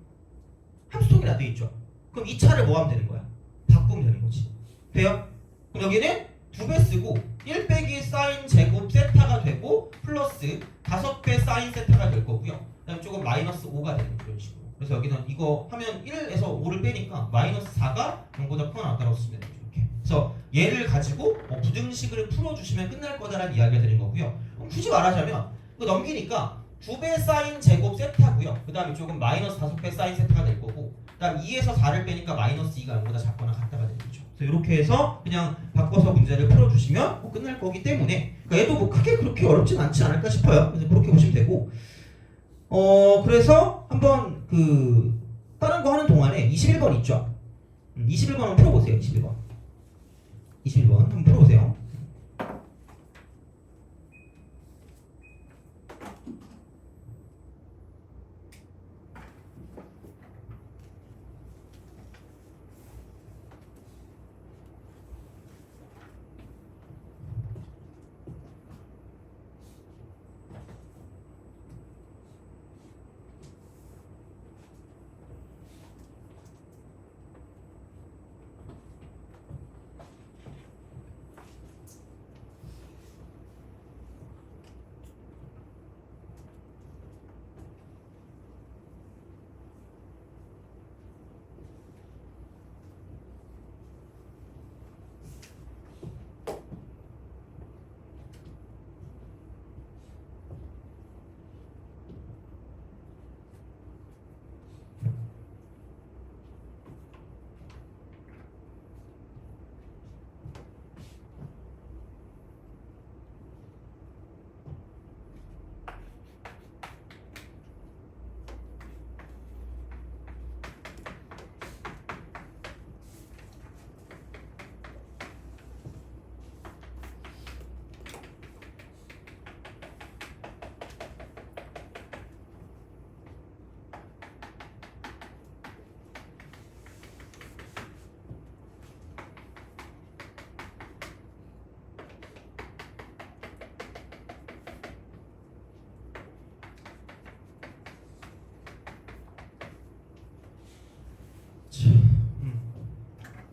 세타를 뭐 하면 되는 거야? 바꾸면 되는 거지. 돼요? 그럼 여기는 2배 쓰고 1 빼기 사인 제곱 세타가 되고 플러스 5배 사인 세타가 될 거고요. 그다음 조금 마이너스 5가 되는 그런 식으로. 그래서 여기는 이거 하면 1에서 5를 빼니까 마이너스 4가 0보다 커나 같다고 쓰면 되죠. 이렇게. 그래서 얘를 가지고 부등식을 풀어주시면 끝날 거다라는 이야기가 되는 거고요. 그럼 굳이 말하자면 이거 넘기니까 2배 사인 제곱 세타고요. 그 다음에 조금 마이너스 5배 사인 세타가 될 거고 그 다음 2에서 4를 빼니까 마이너스 2가 0보다 작거나 같다가 되는 거죠. 그래서 이렇게 해서 그냥 바꿔서 문제를 풀어주시면 끝날 거기 때문에 그러니까 얘도 뭐 크게 그렇게 어렵진 않지 않을까 싶어요. 그래서 그렇게 보시면 되고 그래서 한번 그 다른 거 하는 동안에 21번 있죠. 21번 한번 풀어보세요. 21번 한번 풀어보세요.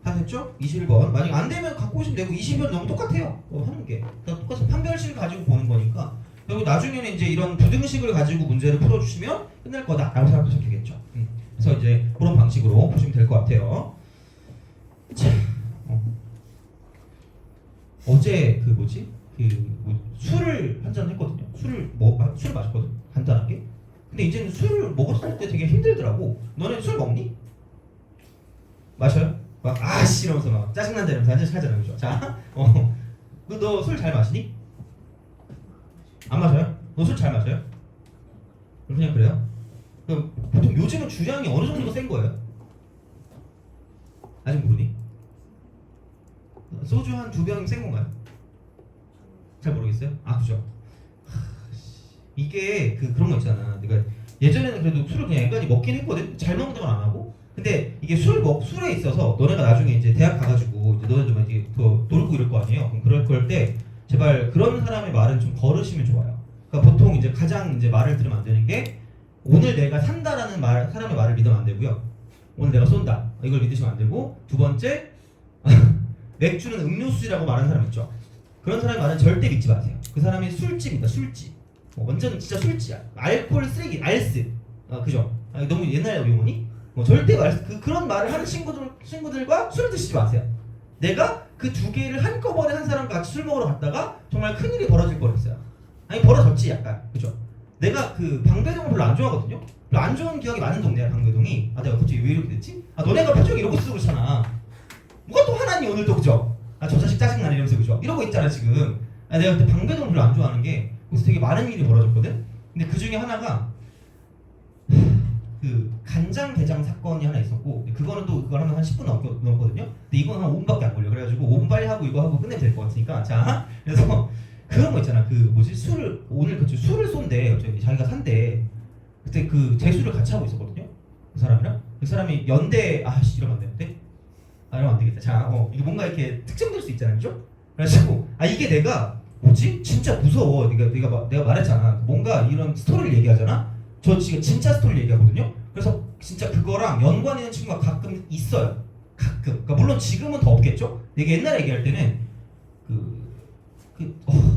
다 됐죠? 21번 만약 안 되면 갖고 오시면 되고 20번 너무 똑같아요. 하는 게 똑같이 판별식을 가지고 보는 거니까 그리고 나중에는 이제 이런 부등식을 가지고 문제를 풀어주시면 끝날 거다라고 생각하시면 되겠죠. 그래서 이제 그런 방식으로 보시면 될 것 같아요. 자, 어제 그 뭐지? 뭐 술을 한 잔 했거든요. 술을 마셨거든. 간단하게. 근데 이제는 술을 먹었을 때 되게 힘들더라고. 너네 술 먹니? 마셔요? 막 아씨 이러면서 막 짜증난다 이러면서 한 잔씩 하잖아요. 그죠? 자, 너 술 잘 마시니? 안 마셔요? 너 술 잘 마셔요? 그냥 그래요? 그럼 보통 요즘은 주량이 어느 정도 센 거예요? 아직 모르니? 소주 한 2병 센 건가요? 잘 모르겠어요? 아 그죠? 이게 그런 거 있잖아. 그러니까 예전에는 그래도 술을 그냥 인간이 먹긴 했거든. 잘 먹는 건 안 하고. 근데 이게 술에 있어서 너네가 나중에 이제 대학 가가지고 이제 너네들 막 이제 더 놀고 이럴 거 아니에요. 그럼 그럴 때 제발 그런 사람의 말은 좀 거르시면 좋아요. 그러니까 보통 이제 가장 이제 말을 들으면 안 되는 게 오늘 내가 산다라는 사람의 말을 믿으면 안 되고요. 오늘 내가 쏜다 이걸 믿으시면 안 되고 두 번째 맥주는 음료수라고 말하는 사람 있죠. 그런 사람의 말은 절대 믿지 마세요. 그 사람이 술집이다 술집. 완전 진짜 술집이야. 알코올 쓰레기 알스. 그죠? 너무 옛날 용어니? 절대 그런 말을 하는 친구들과 술을 드시지 마세요. 내가 그 두 개를 한꺼번에 한 사람과 같이 술 먹으러 갔다가 정말 큰일이 벌어질 뻔했어요. 아니 벌어졌지 약간. 그죠? 내가 그 방배동을 별로 안 좋아하거든요. 별로 안 좋은 기억이 많은 동네야 방배동이. 내가 갑자기 왜 이렇게 됐지? 너네가 표정 이러고 쓰고 그렇잖아. 뭐가 또 하나니 오늘 또 그죠? 저 자식 짜증나네 이러면서 그죠? 이러고 있잖아 지금. 내가 그때 방배동을 별로 안 좋아하는 게 그래서 되게 많은 일이 벌어졌거든. 근데 그 중에 하나가 그 간장게장 사건이 하나 있었고 그거는 또 그걸 하면 한 10분 넘거든요. 근데 이건 한 5분밖에 안 걸려. 그래가지고 5분 빨리 하고 이거 하고 끝내면 될 것 같으니까 자 그래서 그런 거 있잖아. 그 뭐지 술을 오늘 술을 쏜대. 자기가 산대. 그때 그 재수를 같이 하고 있었거든요. 그 사람이랑 그 사람이 연대 이러면 안 되는데 이러면 안 되겠다. 자 이게 뭔가 이렇게 특정될 수 있잖아요, 그죠? 그래가지고 이게 내가 뭐지 진짜 무서워. 내가 말했잖아. 뭔가 이런 스토리를 얘기하잖아. 저 지금 진짜 스토리 얘기하거든요. 그래서 진짜 그거랑 연관 있는 친구가 가끔 있어요. 가끔. 그러니까 물론 지금은 더 없겠죠. 이게 옛날에 얘기할 때는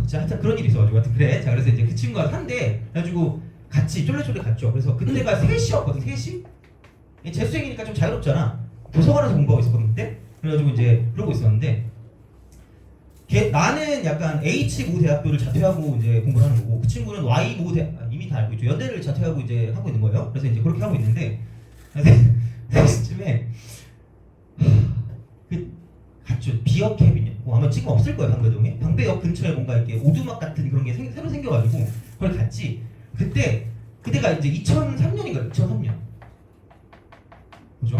자 하여튼 그런 일이 있어가지고 하여튼 그래. 자 그래서 이제 그 친구가 산대. 그래가지고 같이 쫄래쫄래 갔죠. 그래서 그때가 3시였거든. 3시. 재수생이니까 좀 자유롭잖아. 도서관에서 공부하고 있었거든 그때. 그래가지고 이제 그러고 있었는데 나는 약간 H모 대학교를 자퇴하고 이제 공부를 하는 거고 그 친구는 Y모 이미 다 알고 있죠. 연대를 자퇴하고 이제 하고 있는 거예요. 그래서 이제 그렇게 하고 있는데 3시쯤에 갔죠. 비어캡이냐? 아마 지금 없을 거예요. 방배동에. 방배역 근처에 뭔가 이렇게 오두막 같은 그런 게 새로 생겨가지고 그걸 갔지. 그때가 이제 2003년인가 2003년. 그죠?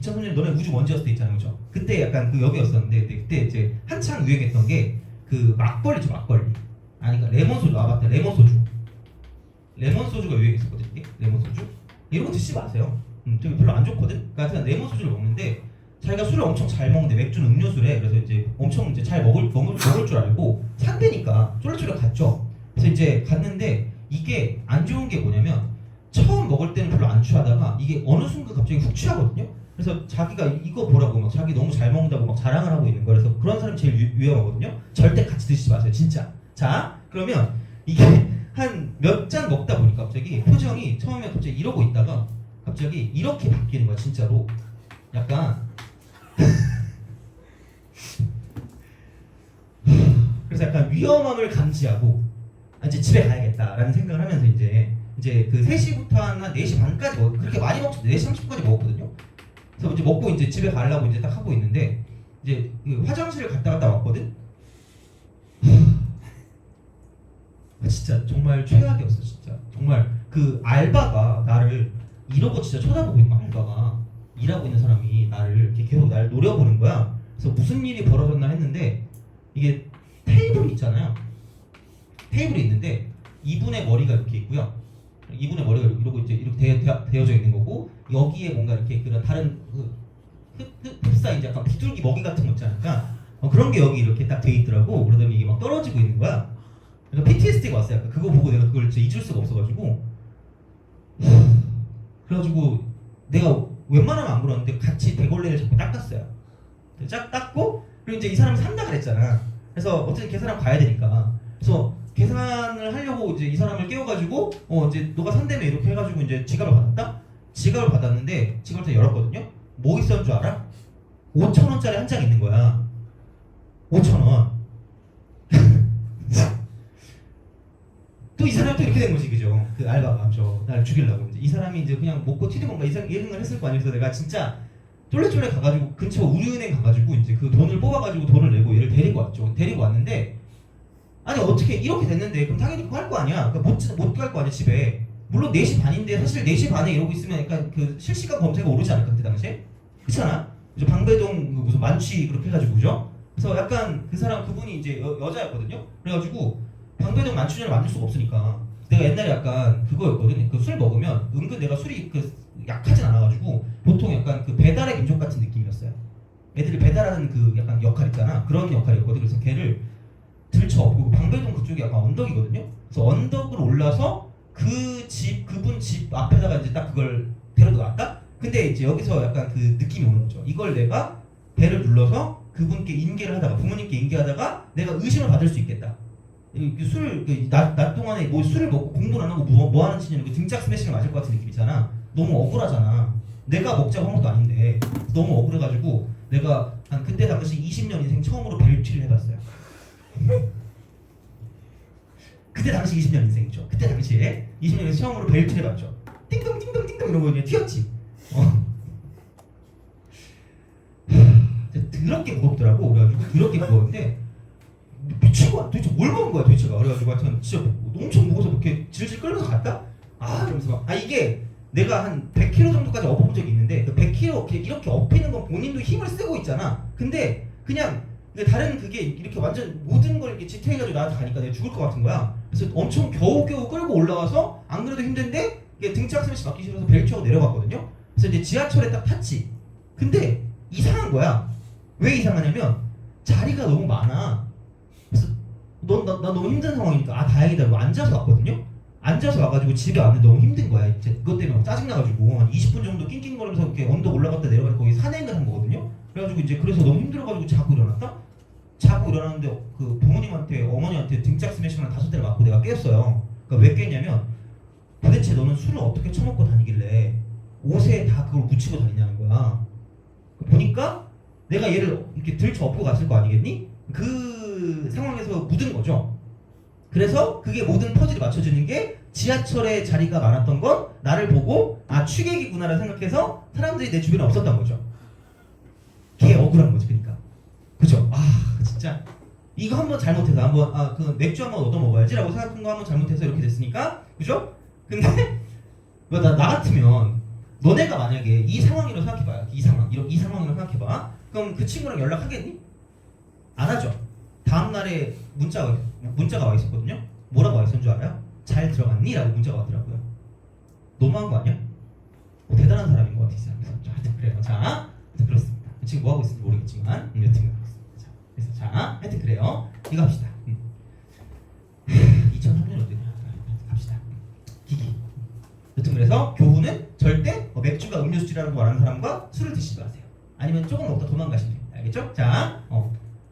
2003년 너네 우주 먼지였을 때 있잖아요, 그죠? 그때 약간 그 역이었었는데 그때 이제 한창 유행했던 게 그 막걸리죠, 막걸리. 아니 그러니까 레몬 소주 맞다, 레몬 소주. 레몬 소주가 유행했었거든요, 이게 레몬 소주. 이런 거 드시지 마세요. 되게 별로 안 좋거든. 그러니까 레몬 소주를 먹는데 자기가 술을 엄청 잘 먹는데 맥주는 음료수래. 그래서 이제 엄청 이제 잘 먹을 줄 알고 산대니까 쫄래쫄래 갔죠. 그래서 이제 갔는데 이게 안 좋은 게 뭐냐면 처음 먹을 때는 별로 안 취하다가 이게 어느 순간 갑자기 훅 취하거든요. 그래서 자기가 이거 보라고 막 자기 너무 잘 먹는다고 막 자랑을 하고 있는 거예요. 그래서 그런 사람이 제일 위험하거든요. 절대 같이 드시지 마세요, 진짜. 자, 그러면 이게 한 몇 잔 먹다 보니까 갑자기 표정이 처음에 갑자기 이러고 있다가 갑자기 이렇게 바뀌는 거야, 진짜로. 약간 그래서 약간 위험함을 감지하고 이제 집에 가야겠다라는 생각을 하면서 이제 그 3시부터 한 4시 반까지 그렇게 많이 먹죠. 4시 30분까지 먹었거든요. 그래서 이제 먹고 이제 집에 가려고 이제 딱 하고 있는데 이제 그 화장실을 갔다 왔거든. 진짜 정말 최악이었어, 진짜. 정말 그 알바가 나를 이러고 진짜 쳐다보고 있는 거야. 알바가 일하고 있는 사람이 나를 이렇게 계속 나를 노려보는 거야. 그래서 무슨 일이 벌어졌나 했는데 이게 테이블이 있잖아요. 테이블이 있는데 이분의 머리가 이렇게 있고요. 이분의 머리가 이러고 이제 이렇게 되어져 있는 거고 여기에 뭔가 이렇게 그런 다른 흡사 이제 약간 비둘기 먹이 같은 거 있잖아. 그런 게 여기 이렇게 딱 돼 있더라고. 그러더니 이게 막 떨어지고 있는 거야. 그러니까 PTSD가 왔어요. 약간 그거 보고 내가 그걸 진짜 잊을 수가 없어가지고 그래가지고 내가 웬만하면 안 그러는데 같이 대걸레를 자꾸 닦았어요. 쫙 닦고 그리고 이제 이 사람이 산다 그랬잖아. 그래서 어쨌든 계산하고 가야 되니까 그래서 계산을 하려고 이제 이 사람을 깨워가지고 이제 너가 산다며 이렇게 해가지고 이제 지갑을 받았다? 지갑을 받았는데 지갑을 다 열었거든요? 뭐 있었는 줄 알아? 5,000원짜리 한 장 있는 거야. 5,000원. 또 이 사람이 또 이렇게 된 거지, 그죠? 그 알바가 나를 죽이려고 이제 이 사람이 이제 그냥 먹고 튀는 건가 이 생각을 했을 거 아니에요. 그래서 내가 진짜 쫄래쫄래 가가지고 근처 우리은행 가가지고 이제 그 돈을 뽑아가지고 돈을 내고 얘를 데리고 왔죠. 데리고 왔는데 아니 어떻게 이렇게 됐는데 그럼 당연히 그거 할 거 아니야. 그러니까 못 갈 거 아니야 집에. 물론 4시 반인데 사실 4시 반에 이러고 있으면 약간 그 실시간 검색어 오르지 않을까 그때 당시에? 그렇잖아. 그죠? 방배동 그 무슨 만취 그렇게 해가지고 그죠? 그래서 약간 그 사람 그분이 이제 여자였거든요. 그래가지고 방배동 만취를 만들 수가 없으니까 내가 옛날에 약간 그거였거든. 그 술 먹으면 은근 내가 술이 그 약하진 않아가지고 보통 약간 그 배달의 민족 같은 느낌이었어요. 애들이 배달하는 그 약간 역할 있잖아. 그런 역할이었거든. 그래서 걔를 들쳐업고 방배동 그쪽이 약간 언덕이거든요. 그래서 언덕을 올라서 그분 집 앞에다가 이제 딱 그걸 데려다 놨다? 근데 이제 여기서 약간 그 느낌이 오는 거죠. 이걸 내가 배를 눌러서 그분께 인계를 하다가 부모님께 인계하다가 내가 의심을 받을 수 있겠다. 낮 동안에 뭐 술을 먹고 공부를 안 하고 뭐 하는 짓이냐 그 등짝 스매싱을 맞을 것 같은 느낌이잖아. 너무 억울하잖아. 내가 먹자고 한 것도 아닌데 너무 억울해가지고 내가 한 그때 당시 20년 인생 처음으로 벨트를 해봤어요. 그때 당시 20년 인생이죠. 그때 당시에 20년 인생 처음으로 벨트를 해봤죠. 띵동 띵동 띵동 이러고 그냥 튀었지. 더럽게 무겁더라고. 그래가지고 더럽게 무거운데 미친 거야. 도대체 뭘 먹은 거야 도대체가. 그래가지고 하여튼 진짜 엄청 무거워서 이렇게 질질 끌면서 갔다? 그러면서 이게 내가 한 100kg 정도까지 업어본 적이 있는데 그 100kg 이렇게 업히는 건 본인도 힘을 쓰고 있잖아. 근데 그냥 다른 그게 이렇게 완전 모든 걸 이렇게 지탱해가지고 나한테 가니까 내가 죽을 것 같은 거야. 그래서 엄청 겨우겨우 끌고 올라와서 안 그래도 힘든데 이게 등짝 스매시 맞기 싫어서 벨트하고 내려갔거든요. 그래서 이제 지하철에 딱 탔지. 근데 이상한 거야. 왜 이상하냐면 자리가 너무 많아. 그래서 나 너무 힘든 상황이니까 다행이다 이러고 앉아서 갔거든요. 앉아서 와가지고 집에 왔는데 너무 힘든 거야. 이제 그것 때문에 막 짜증나가지고 한 20분 정도 낑낑거리면서 이렇게 언덕 올라갔다 내려가서 거기 산행을 한 거거든요. 그래가지고 이제 그래서 너무 힘들어가지고 자고 일어났다. 자고 일어났는데 그 부모님한테 어머니한테 등짝 스매싱을 5대를 맞고 내가 깼어요. 그러니까 왜 깼냐면 도대체 너는 술을 어떻게 처먹고 다니길래 옷에 다 그걸 묻히고 다니냐는 거야. 보니까 내가 얘를 이렇게 들쳐 업고 갔을 거 아니겠니? 그 상황에서 묻은 거죠. 그래서 그게 모든 퍼즐이 맞춰지는 게 지하철에 자리가 많았던 건 나를 보고 아 취객이구나라는 생각해서 사람들이 내 주변에 없었던 거죠. 걔 억울한 거지 그러니까. 그죠? 아 진짜 이거 한번 잘못해서 한번 그 맥주 한번 얻어 먹어야지라고 생각한 거 한번 잘못해서 이렇게 됐으니까 그죠? 근데 나 같으면 너네가 만약에 이 상황이라고 생각해봐요. 이 상황이라고 생각해봐. 그럼 그 친구랑 연락하겠니? 안 하죠. 다음 날에 문자가 와 있었거든요. 뭐라고 와 있었는 줄 알아요? 잘 들어갔니? 라고 문자가 왔더라고요. 너무한 거 아니야? 대단한 사람인 것 같아 이 사람. 하여튼 그래요. 자, 그렇습니다. 지금 뭐 하고 있을지 모르겠지만 여튼 그렇습니다. 자, 그래서 자, 하여튼 그래요. 이거 합시다. 2003년 어디냐? 갑시다. 기기. 여튼 그래서 교훈은 절대 맥주가 음료수라고 말하는 사람과 술을 드시지 마세요. 아니면 조금 먹다 도망가시면 됩니다. 알겠죠? 자,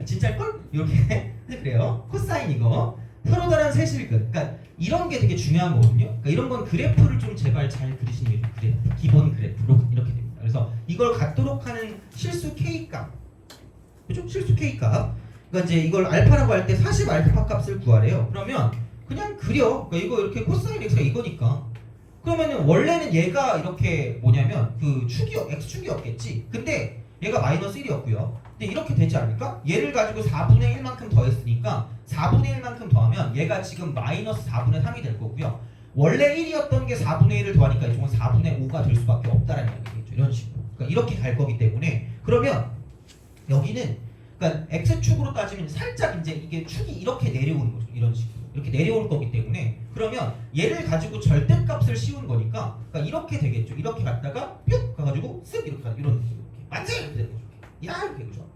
진짜일걸? 이렇게 그래요. 코사인 이거 서로 다른 세실근. 그러니까 이런 게 되게 중요한 거거든요. 그러니까 이런 건 그래프를 좀 제발 잘 그리시는 게 그래프, 기본 그래프로 이렇게 됩니다. 그래서 이걸 갖도록 하는 실수 K값, 그죠? 실수 K값. 그러니까 이제 이걸 알파라고 할 때 40 알파 값을 구하래요. 그러면 그냥 그려. 그러니까 이거 이렇게 코사인 x가 이거니까. 그러면은 원래는 얘가 이렇게 뭐냐면 그 x축이었겠지. 근데 얘가 마이너스 1이었고요. 근데 이렇게 되지 않을까? 얘를 가지고 4분의 1만큼 더했으니까 4분의 1만큼 더하면 얘가 지금 마이너스 4분의 3이 될 거고요. 원래 1이었던 게 4분의 1을 더하니까 이쪽은 4분의 5가 될 수밖에 없다라는 얘기겠죠. 이런 식으로. 그러니까 이렇게 갈 거기 때문에 그러면 여기는 그러니까 x축으로 따지면 살짝 이제 이게 축이 이렇게 내려오는 거죠. 이런 식으로. 이렇게 내려올 거기 때문에 그러면 얘를 가지고 절대값을 씌운 거니까 그러니까 이렇게 되겠죠. 이렇게 갔다가 뿅 가가지고 쓱 이렇게 가는 이런 느낌. 만세 이렇게 되는 거죠. 야 이렇게 그죠?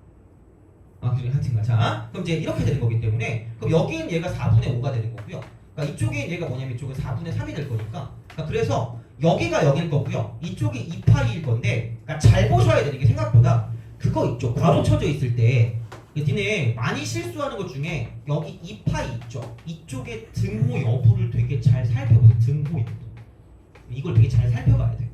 그래 하여튼가 자 그럼 이제 이렇게 되는 거기 때문에 그럼 여기는 얘가 4분의 5가 되는 거고요. 그러니까 이쪽에 얘가 뭐냐면 이쪽은 4분의 3이 될 거니까 그러니까 그래서 여기가 여길 거고요. 이쪽이 2파이일 건데 그러니까 잘 보셔야 되는 게 생각보다 그거 있죠. 괄호 쳐져 있을 때 니네 많이 실수하는 것 중에 여기 2파이 있죠. 이쪽에 등호 여부를 되게 잘 살펴보세요. 등호 여부 이걸 되게 잘 살펴봐야 돼.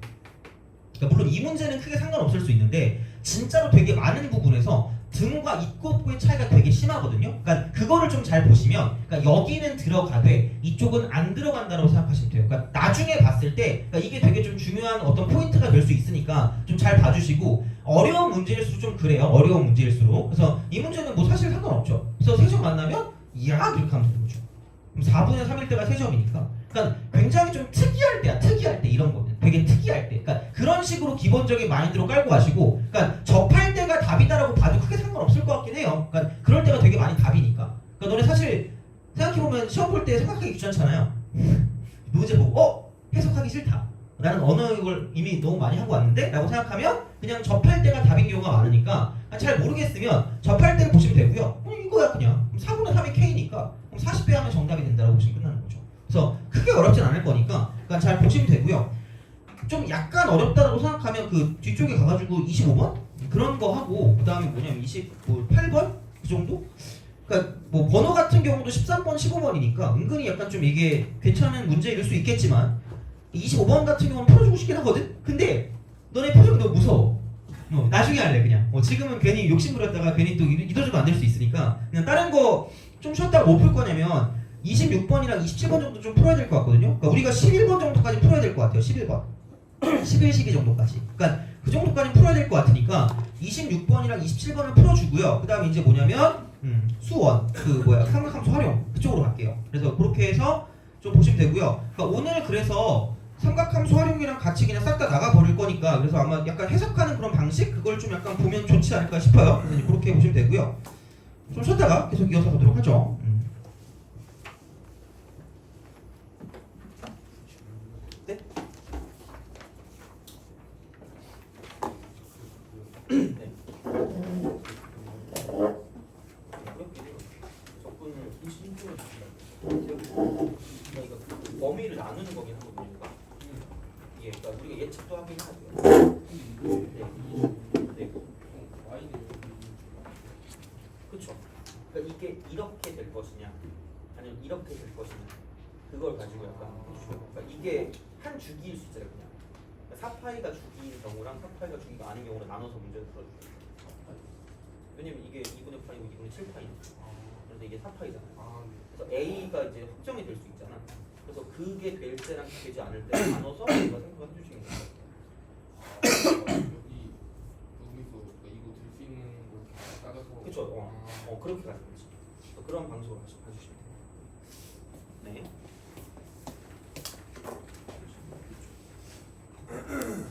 그러니까 물론 이 문제는 크게 상관없을 수 있는데 진짜로 되게 많은 부분에서 등호가 있고 없고의 차이가 되게 심하거든요. 그러니까 그거를 좀 잘 보시면 그러니까 여기는 들어가되 이쪽은 안 들어간다고 생각하시면 돼요. 그러니까 나중에 봤을 때 그러니까 이게 되게 좀 중요한 어떤 포인트가 될 수 있으니까 좀 잘 봐주시고 어려운 문제일수록 좀 그래요. 어려운 문제일수록. 그래서 이 문제는 뭐 사실 상관없죠. 그래서 세점 만나면 이야 이렇게 하면 되는 거죠. 그럼 4분의 3일 때가 세점이니까. 그러니까 굉장히 좀 특이할 때야. 특이할 때 이런 거는. 되게 특이할 때. 그러니까 그런 식으로 기본적인 마인드로 깔고 가시고 그러니까 접할 때가 답이다라고 봐도 크게 상관없을 것 같긴 해요. 그러니까 그럴 때가 되게 많이 답이니까. 그러니까 너네 사실 생각해보면 시험 볼 때 생각하기 귀찮잖아요. 문제 보고 해석하기 싫다. 나는 언어를 이미 너무 많이 하고 왔는데? 라고 생각하면 그냥 접할 때가 답인 경우가 많으니까 잘 모르겠으면 접할 때를 보시면 되고요. 이거야 그냥 4분의 3이 K니까 40배 하면 정답이 된다고 보시면 끝나는 거죠. 그래서 크게 어렵진 않을 거니까 그러니까 잘 보시면 되고요. 좀 약간 어렵다라고 생각하면 그 뒤쪽에 가가지고 25번? 그런 거 하고 그 다음에 뭐냐면 28번? 그 정도? 그러니까 뭐 번호 같은 경우도 13번, 15번이니까 은근히 약간 좀 이게 괜찮은 문제일 수 있겠지만 25번 같은 경우는 풀어주고 싶긴 하거든? 근데 너네 표정이 너무 무서워. 나중에 할래 그냥. 지금은 괜히 욕심부렸다가 괜히 또 이도저도 안 될 수 있으니까 그냥 다른 거 좀 쉬었다가 뭐 풀 거냐면 26번이랑 27번 정도 좀 풀어야 될 것 같거든요. 그러니까 우리가 11번 정도까지 풀어야 될 것 같아요. 11번. 11, 12 정도까지. 그러니까 그 정도까지 풀어야 될 것 같으니까 26번이랑 27번을 풀어주고요. 그 다음에 이제 뭐냐면 수원, 삼각함수 활용 그쪽으로 갈게요. 그래서 그렇게 해서 좀 보시면 되고요. 그러니까 오늘 그래서 삼각함수 활용이랑 같이 그냥 싹 다 나가버릴 거니까 그래서 아마 약간 해석하는 그런 방식 그걸 좀 약간 보면 좋지 않을까 싶어요. 그래서 이제 그렇게 보시면 되고요. 좀 쉬었다가 계속 이어서 보도록 하죠. 네? 네. 접근을 25로 주시면 범위를 예, 그러니까 우리가 예측도 하긴 하고요. 네. 그렇죠. 그러니까 이게 이렇게 될 것이냐, 아니면 이렇게 될 것이냐, 그걸 가지고 약간 그러니까 이게 한 주기일 수 있잖아요, 그냥. 그러니까 4파이가 주기인 경우랑 4파이가 주기가 아닌 경우를 나눠서 문제를 풀어주세요. 왜냐면 이게 2분의 8이고 2분의 7파이니까. 그런데 이게 4파이잖아요. 그래서 A가 이제 확정이 될 수 있잖아. 그래서 그게 될 때랑 되지 않을 때 나눠서 우리가 생각을 해주시면 돼요. 그렇죠. 그렇게 가는 거지. 그런 방식으로 봐주시면 돼요. 네.